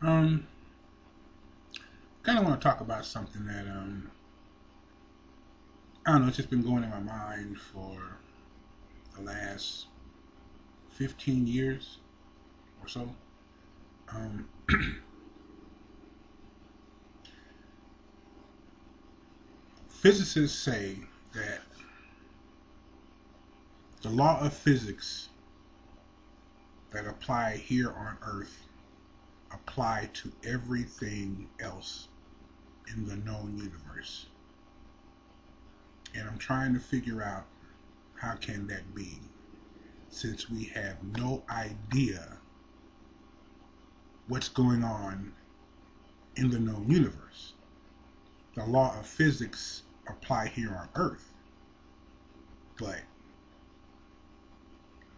Um, kind of want to talk about something that I don't know. It's just been going in my mind for the last 15 years or so. Um, Physicists say that the law of physics that apply here on Earth apply to everything else in the known universe, and I'm trying to figure out how can that be, since we have no idea what's going on in the known universe. The law of physics apply here on Earth, but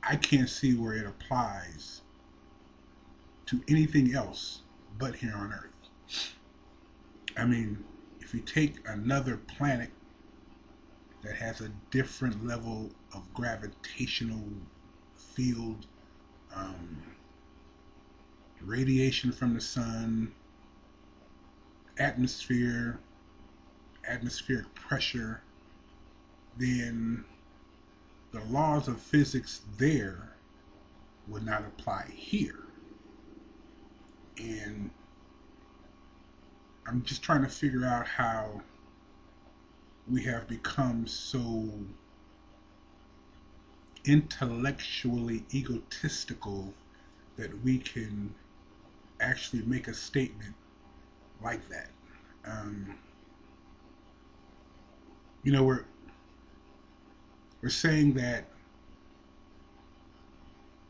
I can't see where it applies to anything else but here on Earth. I mean, if you take another planet that has a different level of gravitational field, um, radiation from the sun, atmosphere, atmospheric pressure, then the laws of physics there would not apply here. And I'm just trying to figure out how we have become so intellectually egotistical that we can actually make a statement like that. Um, you know, we're saying that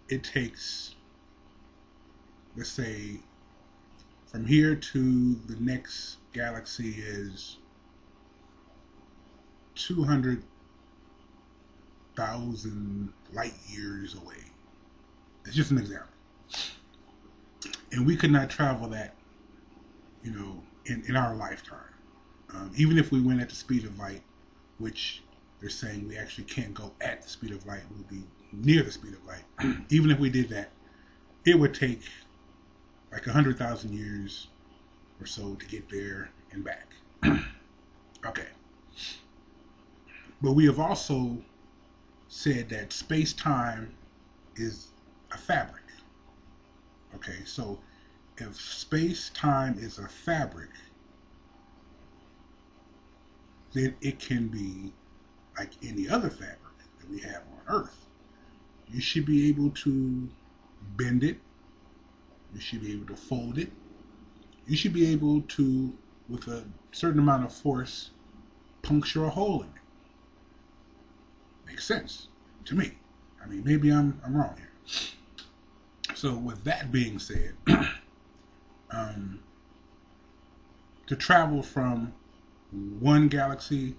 it takes, let's say, from here to the next galaxy is 200,000 light years away. It's just an example. And we could not travel that, in our lifetime. Even if we went at the speed of light, which they're saying we actually can't go at the speed of light, we'll be near the speed of light. Even if we did that, it would take like 100,000 years or so to get there and back. Okay. But we have also said that space-time is a fabric. Okay, so if space-time is a fabric, then it can be like any other fabric that we have on Earth. You should be able to bend it. You should be able to fold it. You should be able to, with a certain amount of force, puncture a hole in it. Makes sense to me. I mean, maybe I'm wrong here. So with that being said, um, to travel from one galaxy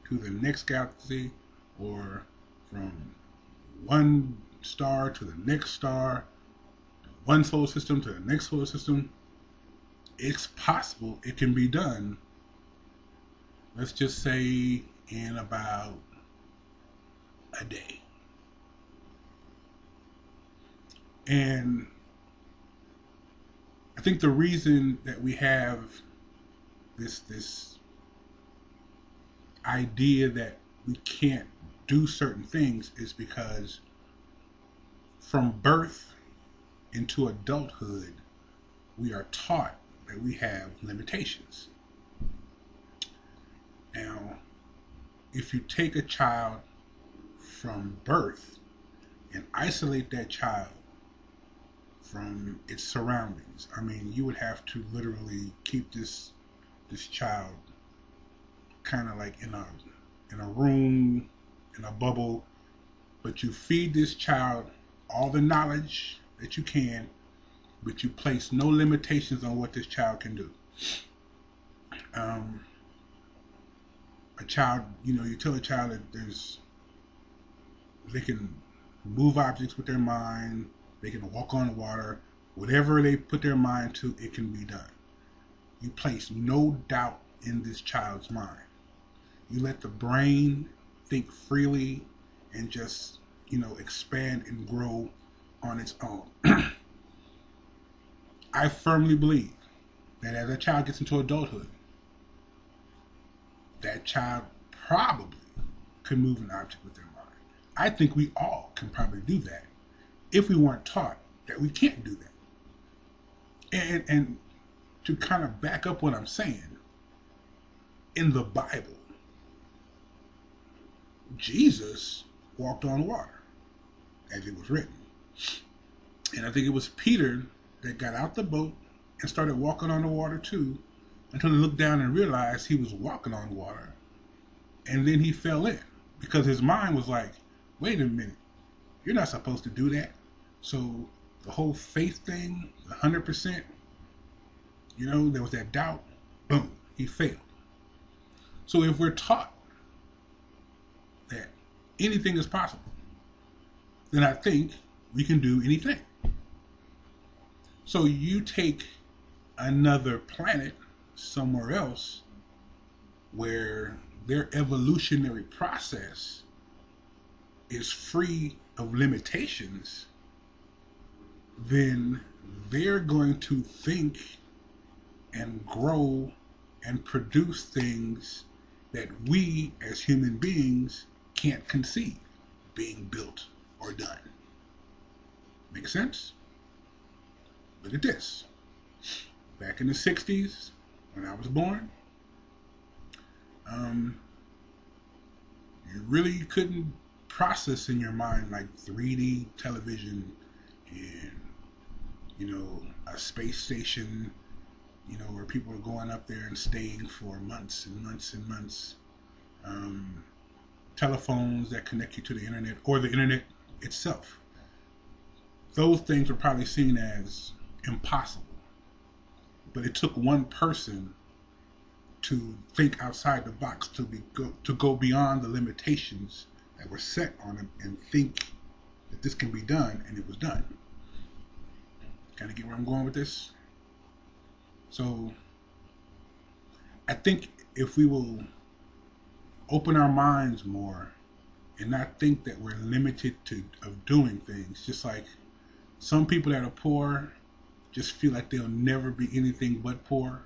to the next galaxy, or from one star to the next star, one solar system to the next solar system, it's possible. It can be done, let's just say, in about a day. And I think the reason that we have this idea that we can't do certain things is because from birth into adulthood, we are taught that we have limitations. Now, if you take a child from birth and isolate that child from its surroundings, I mean, you would have to literally keep this child kind of like in a room, in a bubble, but you feed this child all the knowledge that you can, but you place no limitations on what this child can do. A child, you tell a child that they can move objects with their mind, they can walk on water, whatever they put their mind to, it can be done. You place no doubt in this child's mind. You let the brain think freely and just, expand and grow on its own. I firmly believe that as a child gets into adulthood, that child probably can move an object with their mind. I think we all can probably do that if we weren't taught that we can't do that. And to kind of back up what I'm saying, in the Bible, Jesus walked on water, as it was written. And I think it was Peter that got out the boat and started walking on the water too, until he looked down and realized he was walking on water. And then he fell in, because his mind was like, wait a minute, you're not supposed to do that. So the whole faith thing, 100%, there was that doubt, boom, he failed. So if we're taught that anything is possible, then I think we can do anything. So you take another planet somewhere else where their evolutionary process is free of limitations, then they're going to think and grow and produce things that we as human beings can't conceive being built or done. Make sense? Look at this. Back in the 60s, when I was born, you really couldn't process in your mind like 3D television and, a space station, where people are going up there and staying for months and months and months. Telephones that connect you to the internet or the internet itself. Those things were probably seen as impossible. But it took one person to think outside the box, to go beyond the limitations that were set on him and think that this can be done, and it was done. Kind of get where I'm going with this? So I think if we will open our minds more and not think that we're limited of doing things, just like some people that are poor just feel like they'll never be anything but poor.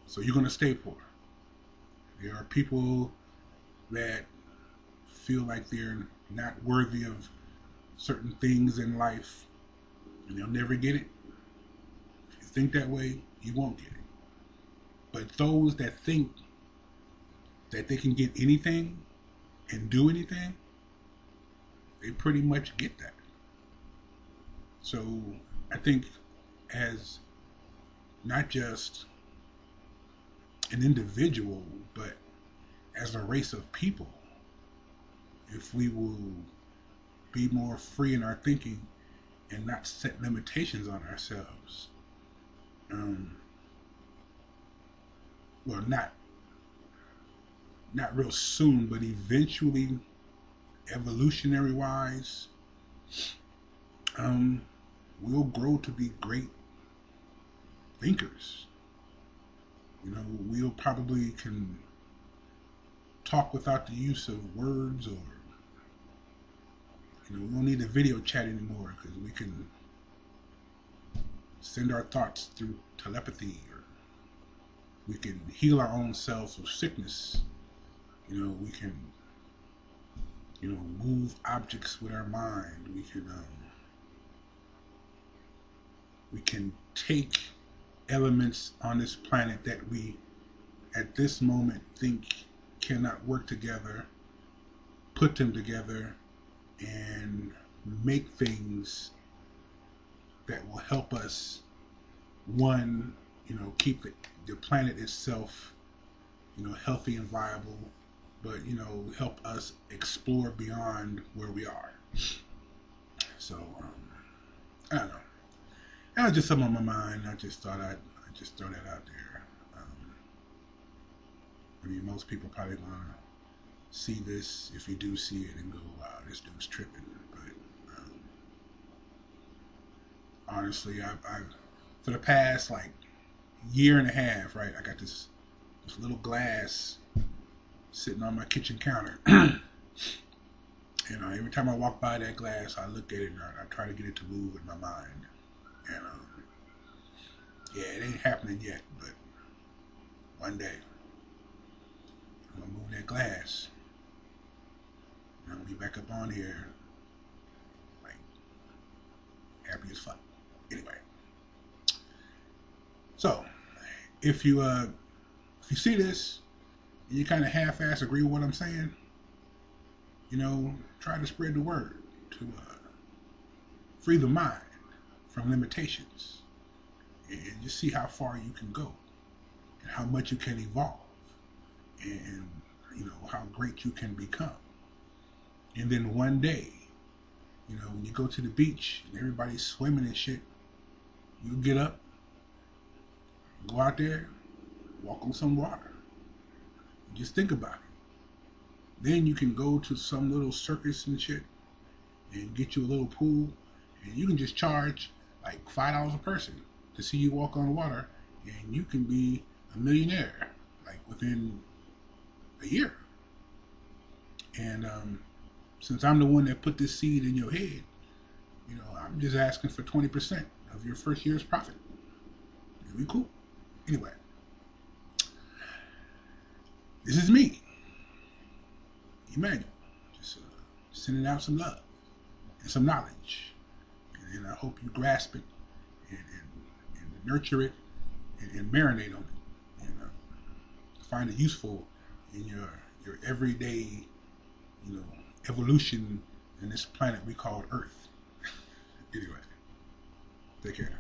So you're going to stay poor. There are people that feel like they're not worthy of certain things in life, and they'll never get it. If you think that way, you won't get it. But those that think that they can get anything and do anything, they pretty much get that. So I think as not just an individual, but as a race of people, if we will be more free in our thinking and not set limitations on ourselves, well, not real soon, but eventually, evolutionary wise, we'll grow to be great thinkers. We'll probably can talk without the use of words, or we don't need a video chat anymore, because we can send our thoughts through telepathy, or we can heal our own selves of sickness. We can move objects with our mind. We can take elements on this planet that we at this moment think cannot work together, put them together, and make things that will help us, one, keep the planet itself, healthy and viable, but, help us explore beyond where we are. So, I don't know. That was just something on my mind. I just thought I'd just throw that out there. Most people probably gonna see this, if you do see it, and go, wow, this dude's tripping. But honestly, I've for the past year and a half, right, I got this little glass sitting on my kitchen counter. Every time I walk by that glass, I look at it and I try to get it to move in my mind. And Yeah, it ain't happening yet, but one day I'm gonna move that glass. And I'm gonna be back up on here, like happy as fuck. Anyway, so if you see this and you kind of half-ass agree with what I'm saying, try to spread the word to free the mind from limitations and just see how far you can go and how much you can evolve and how great you can become. And then one day, when you go to the beach and everybody's swimming and shit, you get up, go out there, walk on some water. Just think about it. Then you can go to some little circus and shit and get you a little pool, and you can just charge like $5 a person to see you walk on the water, and you can be a millionaire like within a year. And since I'm the one that put this seed in your head, I'm just asking for 20% of your first year's profit. It'll be cool. Anyway, this is me, Emmanuel, just sending out some love and some knowledge, and I hope you grasp it and nurture it and marinate on it, and find it useful in your everyday, evolution in this planet we call Earth. Anyway, take care.